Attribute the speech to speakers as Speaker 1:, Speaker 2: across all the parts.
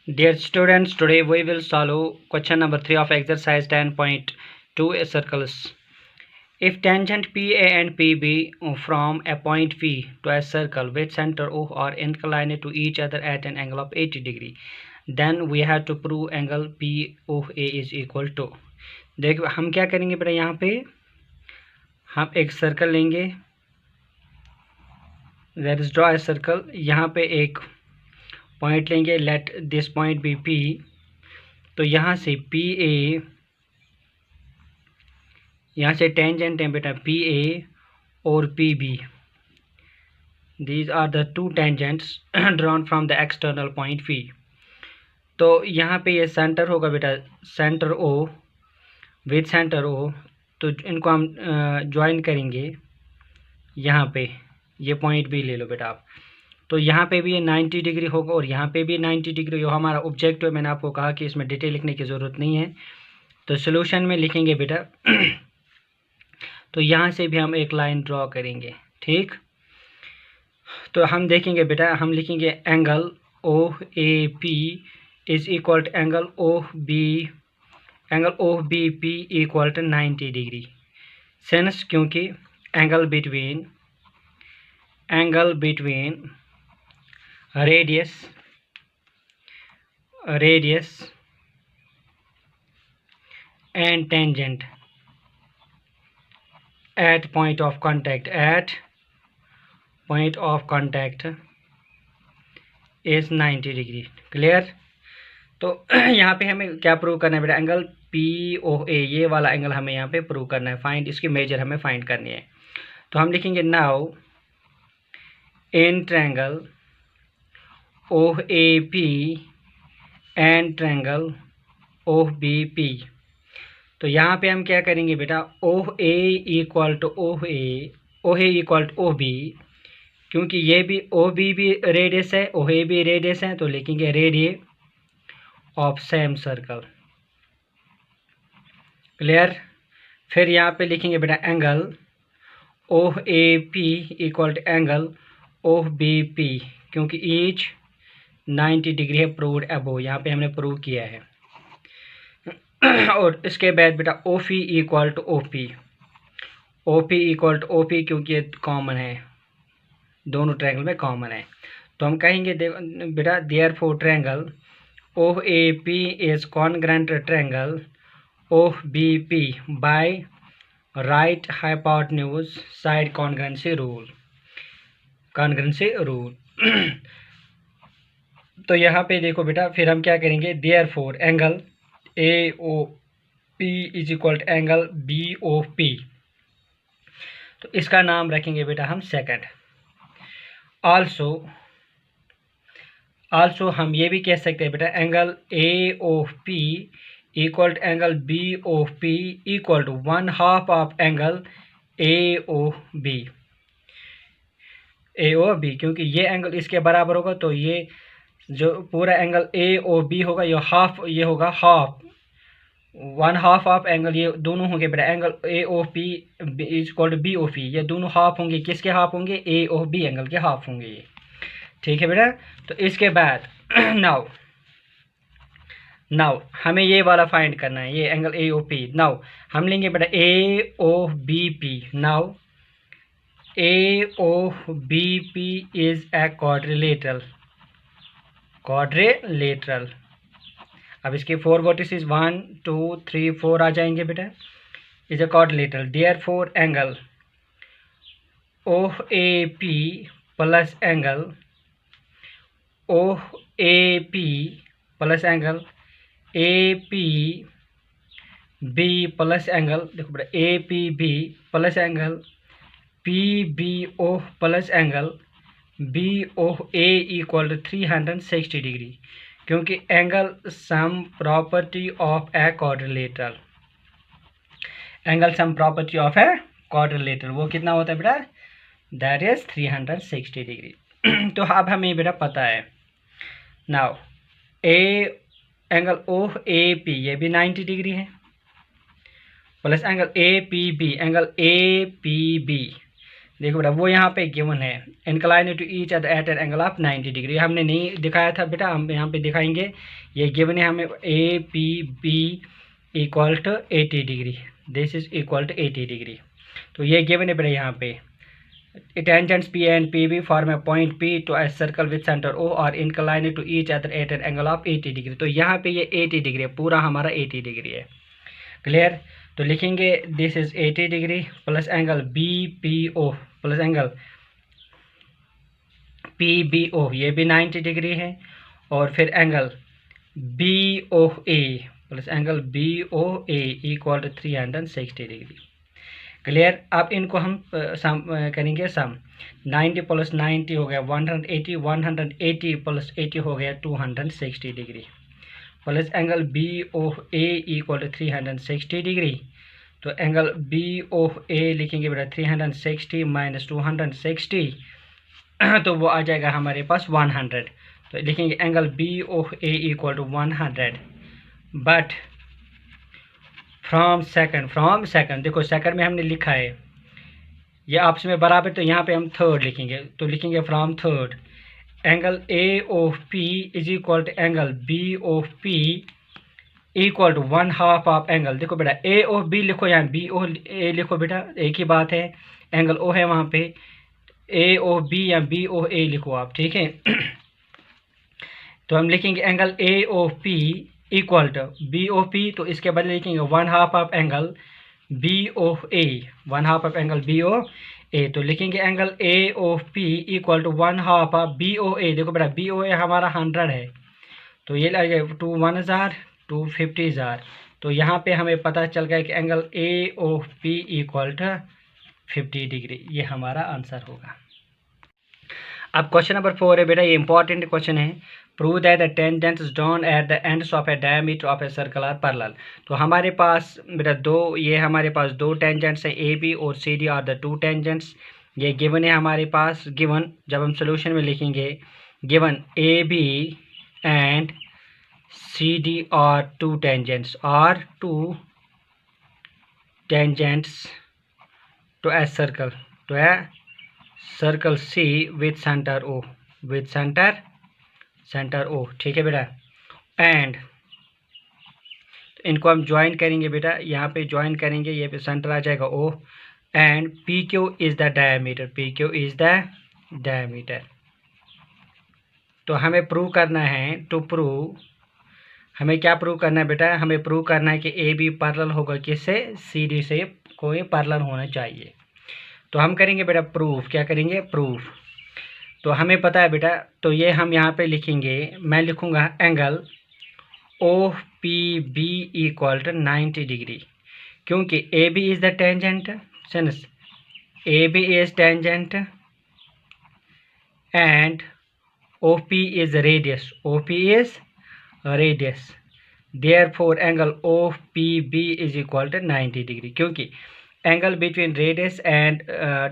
Speaker 1: Dear students, today we will solve question number 3 of exercise 10.2 circles. If tangent PA and PB from a point P to a circle with center O are inclined to each other at an angle of 80 degree, then we have to prove angle POA is equal to. देखो हम क्या करेंगे बेटा, यहाँ पे हम एक circle लेंगे, let us draw a circle. यहाँ पे एक पॉइंट लेंगे, let this point be P। तो यहाँ से PA, यहाँ से टेंजेंट है बेटा PA और PB। These are the two tangents drawn from the external point P। तो यहाँ पे ये सेंटर होगा बेटा, centre O with centre O। तो इनको हम ज्वाइन करेंगे यहाँ पे, ये पॉइंट B ले लो बेटा आप। तो यहाँ पे भी ये 90 डिग्री होगा और यहाँ पे भी 90 डिग्री। जो हमारा ऑब्जेक्टिव है, मैंने आपको कहा कि इसमें डिटेल लिखने की ज़रूरत नहीं है, तो सोल्यूशन में लिखेंगे बेटा। तो यहाँ से भी हम एक लाइन ड्रॉ करेंगे, ठीक। तो हम देखेंगे बेटा, हम लिखेंगे angle OAP is equal to angle OBP equal to 90 degree. Since क्योंकि angle between radius and tangent at point of contact is 90 degree. Clear. तो यहाँ पे हमें क्या प्रूव करना है बेटा, एंगल POA, ये वाला एंगल हमें यहाँ पे प्रूव करना है, फाइंड इसकी मेजर हमें फाइंड करनी है। तो हम लिखेंगे now in triangle OAP and triangle OBP। तो यहाँ पे हम क्या करेंगे बेटा, OA इक्वल टू OB, क्योंकि ये भी OB भी रेडियस है, OA भी रेडियस है, तो लिखेंगे radius of same circle. Clear. फिर यहाँ पे लिखेंगे बेटा angle OAP equal to angle OBP, क्योंकि ईच 90 डिग्री है, प्रूव्ड अबव, यहाँ पे हमने प्रूव किया है। और इसके बाद बेटा OP इक्वल टू OP, क्योंकि ये कॉमन है, दोनों ट्रायंगल में कॉमन है। तो हम कहेंगे बेटा therefore triangle OAP is congruent triangle OBP by right hypotenuse side congruency rule. तो यहाँ पे देखो बेटा, फिर हम क्या करेंगे, therefore angle AOP is equal to angle BOP। तो इसका नाम रखेंगे बेटा हम सेकंड। आल्सो हम ये भी कह सकते हैं बेटा angle AOP equal to angle BOP equal to 1/2 of angle AOB, क्योंकि ये एंगल इसके बराबर होगा, तो ये जो पूरा एंगल AOB होगा ये होगा हाफ, 1/2 ऑफ एंगल, ये दोनों होंगे बेटा angle AOP is equal to BOP, ये दोनों हाफ होंगे। किसके हाफ होंगे, AOB एंगल के हाफ होंगे ये, ठीक है बेटा। तो इसके बाद नाउ हमें ये वाला फाइंड करना है, ये एंगल AOP। नाउ हम लेंगे बेटा AOBP। Now AOBP is a quadrilateral. अब इसके 4 वर्टिसेस 1 2 3 4 आ जाएंगे बेटा, is a quadrilateral. Therefore angle OAP plus angle OAP plus angle APB plus angle, देखो बेटा APB plus angle PBO plus angle BOA equal to 360 degree, क्योंकि angle sum property of a quadrilateral, वो कितना होता है बेटा, दैट इज 360 डिग्री। तो अब हमें बेटा पता है। नाउ एंगल OAP ये भी 90 डिग्री है, प्लस एंगल APB देखो बेटा वो यहाँ पे गिवन है, incline to each other at an angle of 90 degree. हमने नहीं दिखाया था बेटा, हम यहाँ पे दिखाएंगे। ये गिवन है हमें A P B equal to 80 degree, this is equal to 80 degree. तो ये गिवन है बेटा यहाँ पे tangents P and PB form a point P to a circle with center O or inclined to each other at an angle of 80 degree. तो यहाँ पे ये 80 डिग्री है, पूरा हमारा 80 डिग्री है। क्लियर? तो लिखेंगे this is 80 degree plus angle BPO plus angle PBO, ये भी 90 डिग्री है, और फिर angle BOA plus angle BOA equal to 360 degree. Clear? अब इनको हम करेंगे सम। 90 प्लस 90 हो गया 180, 180 प्लस 80 हो गया 260 degree, plus angle BOA equal to 360 degree. तो एंगल BOA लिखेंगे बेटा 360 माइनस 260, तो वो आ जाएगा हमारे पास 100। तो लिखेंगे angle BOA equal to 100, but from second, देखो सेकंड में हमने लिखा है ये आपस में बराबर, तो यहाँ पे हम थर्ड लिखेंगे। तो लिखेंगे from third angle AOP is equal to angle BOP equal to 1/2 of angle. देखो बेटा AOB लिखो, यहाँ BOA लिखो बेटा, एक ही बात है। एंगल O है वहाँ पे, AOB या BOA लिखो आप, ठीक है। तो हम लिखेंगे angle AOP equal to BOP, तो इसके बदले लिखेंगे 1/2 of angle BOA, 1/2 of angle BOA। तो लिखेंगे angle AOP equal to 1/2 of BOA। देखो बेटा BOA हमारा 100 है, तो ये लगेगा 2 1000 250,000। तो यहाँ पे हमें पता चल गया कि angle AOP equal to 50 degree, ये हमारा आंसर होगा। अब क्वेश्चन नंबर 4 है बेटा, ये इंपॉर्टेंट क्वेश्चन है। Prove that the tangents drawn at the ends of a diameter of a circle are parallel. तो हमारे पास बेटा हमारे पास दो टेंजेंट्स हैं, AB और CD are the two tangents. ये गिवन है हमारे पास, गिवन जब हम सोल्यूशन में लिखेंगे given AB and CD are two tangents to a circle C with centre O, ठीक है बेटा। एंड इनको हम ज्वाइन करेंगे बेटा, यहाँ पे ज्वाइन करेंगे, ये पे सेंटर आ जाएगा O, and PQ is the diameter. तो हमें प्रूव करना है, हमें क्या प्रूव करना है बेटा, हमें प्रूव करना है कि AB पैरेलल होगा किससे, CD से, कोई पैरेलल होना चाहिए। तो हम करेंगे बेटा प्रूफ, क्या करेंगे प्रूफ। तो हमें पता है बेटा, तो ये हम यहाँ पे लिखेंगे, मैं लिखूँगा angle OPB equal to 90 degree, क्योंकि AB is the tangent, since AB is tangent and OP is radius, therefore angle OPB is equal to 90 degree, क्योंकि angle between radius and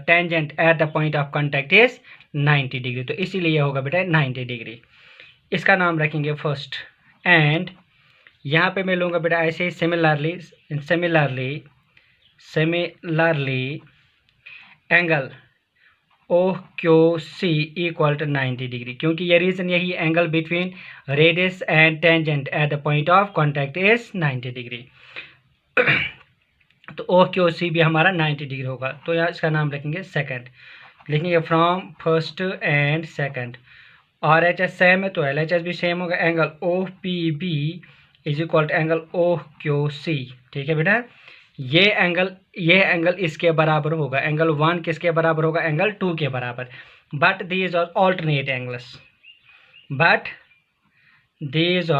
Speaker 1: tangent at the point of contact is 90 degree. तो इसीलिए होगा बेटा 90 degree, इसका नाम रखेंगे first. And यहाँ पे मैं लूँगा बेटा ऐसे ही similarly angle OQC equal to 90 degree, क्योंकि ये रीज़न यही, angle between radius and tangent at the point of contact is 90 degree. तो OQC भी हमारा 90 डिग्री होगा। तो यहाँ इसका नाम रखेंगे सेकंड, लिखेंगे from first and second. RHS same है तो LHS भी सेम होगा। Angle OPB is equal to angle OQC, ठीक है बेटा। ये एंगल इसके बराबर होगा, एंगल 1 किसके बराबर होगा, एंगल 2 के बराबर। But these are alternate angles, but these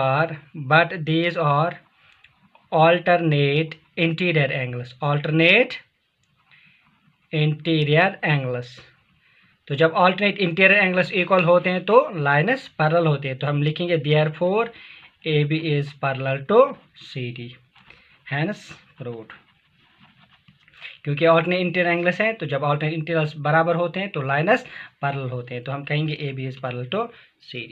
Speaker 1: are alternate interior angles, तो जब alternate interior angles इक्वल होते हैं तो लाइन्स पैरेलल होते हैं। तो हम लिखेंगे therefore AB is parallel to CD, hence proved। क्योंकि alternate interior angles हैं, तो जब alternate interiors बराबर होते हैं तो लाइन्स पैरेलल होते हैं, तो हम कहेंगे AB is parallel to CD।